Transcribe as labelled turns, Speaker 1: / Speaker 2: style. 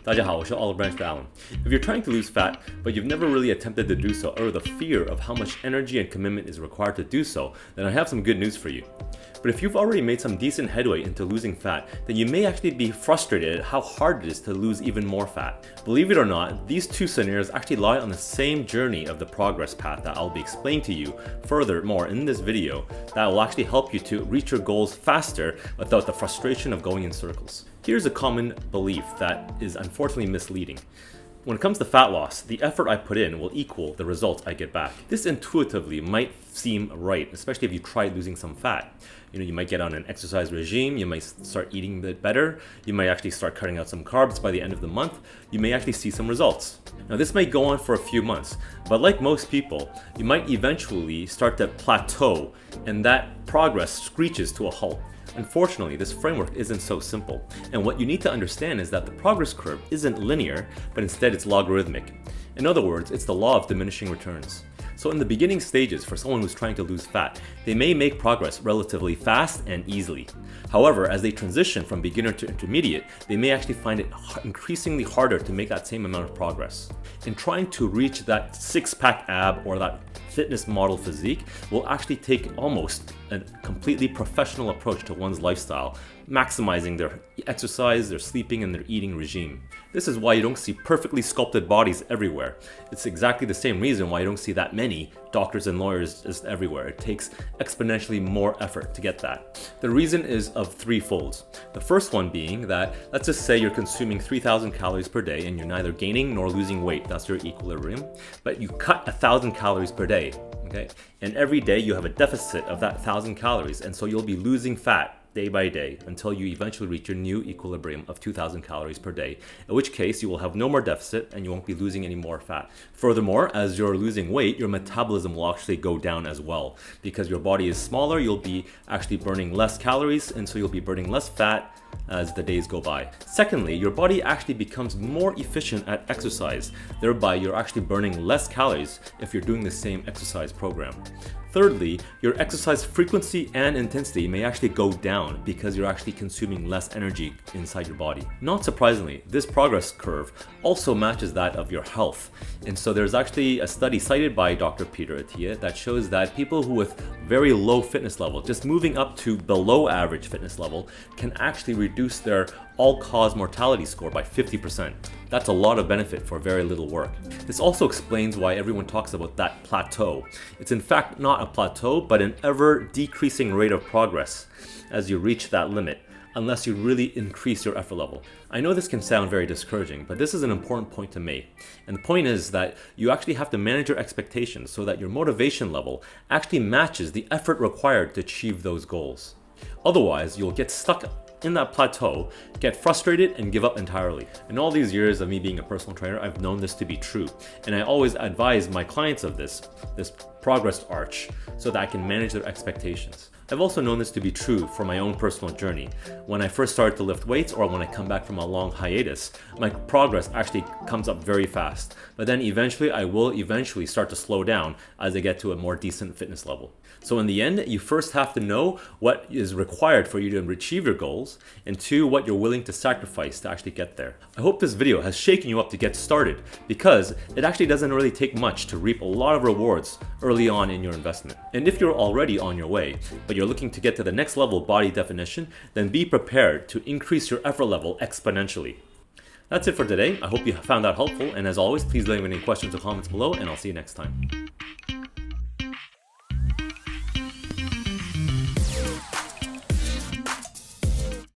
Speaker 1: 大家好，我是 Olive Branch Allen. If you're trying to lose fat, but you've never really attempted to do so, or the fear of how much energy and commitment is required to do so, then I have some good news for you. But if you've already made some decent headway into losing fat, then you may actually be frustrated at how hard it is to lose even more fat. Believe it or not, these two scenarios actually lie on the same journey of the progress path that I'll be explaining to you furthermore in this video that will actually help you to reach your goals faster without the frustration of going in circles. Here's a common belief that is unfortunately misleading. When it comes to fat loss, the effort I put in will equal the results I get back. This intuitively might seem right, especially if you try losing some fat. You might get on an exercise regime, you might start eating a bit better, you might actually start cutting out some carbs by the end of the month, you may actually see some results. Now this may go on for a few months, but like most people, you might eventually start to plateau and that progress screeches to a halt. Unfortunately, this framework isn't so simple, and what you need to understand is that the progress curve isn't linear, but instead it's logarithmic. In other words, it's the law of diminishing returns. So in the beginning stages, for someone who's trying to lose fat, they may make progress relatively fast and easily. However, as they transition from beginner to intermediate, they may actually find it increasingly harder to make that same amount of progress. In trying to reach that six-pack ab or that fitness model physique will actually take almost a completely professional approach to one's lifestyle, maximizing their exercise, their sleeping, and their eating regime. This is why you don't see perfectly sculpted bodies everywhere. It's exactly the same reason why you don't see that many doctors and lawyers just everywhere. It takes exponentially more effort to get that. The reason is of three folds. The first one being that, let's just say you're consuming 3,000 calories per day and you're neither gaining nor losing weight, that's your equilibrium, but you cut 1,000 calories per day, okay? And every day you have a deficit of that 1,000 calories, and so you'll be losing fat day by day until you eventually reach your new equilibrium of 2,000 calories per day, in which case you will have no more deficit and you won't be losing any more fat. Furthermore, as you're losing weight, your metabolism will actually go down as well. Because your body is smaller, you'll be actually burning less calories, and so you'll be burning less fat as the days go by. Secondly, your body actually becomes more efficient at exercise. Thereby, you're actually burning less calories if you're doing the same exercise program. Thirdly, your exercise frequency and intensity may actually go down because you're actually consuming less energy inside your body. Not surprisingly, this progress curve also matches that of your health. And so there's actually a study cited by Dr. Peter Attia that shows that people who with very low fitness level, just moving up to below average fitness level, can actually reduce their all-cause mortality score by 50%. That's a lot of benefit for very little work. This also explains why everyone talks about that plateau. It's in fact not a plateau, but an ever-decreasing rate of progress as you reach that limit, unless you really increase your effort level. I know this can sound very discouraging, but this is an important point to make. And the point is that you actually have to manage your expectations so that your motivation level actually matches the effort required to achieve those goals. Otherwise, you'll get stuck in that plateau, get frustrated, and give up entirely. In all these years of me being a personal trainer, I've known this to be true. And I always advise my clients of this progress arch so that I can manage their expectations. I've also known this to be true for my own personal journey. When I first started to lift weights or when I come back from a long hiatus, my progress actually comes up very fast. But then I will start to slow down as I get to a more decent fitness level. So in the end, you first have to know what is required for you to achieve your goals, and two, what you're willing to sacrifice to actually get there. I hope this video has shaken you up to get started, because it actually doesn't really take much to reap a lot of rewards early on in your investment. And if you're already on your way, but you're looking to get to the next level of body definition, then be prepared to increase your effort level exponentially. That's it for today. I hope you found that helpful, and as always, please leave any questions or comments below, and I'll see you next time.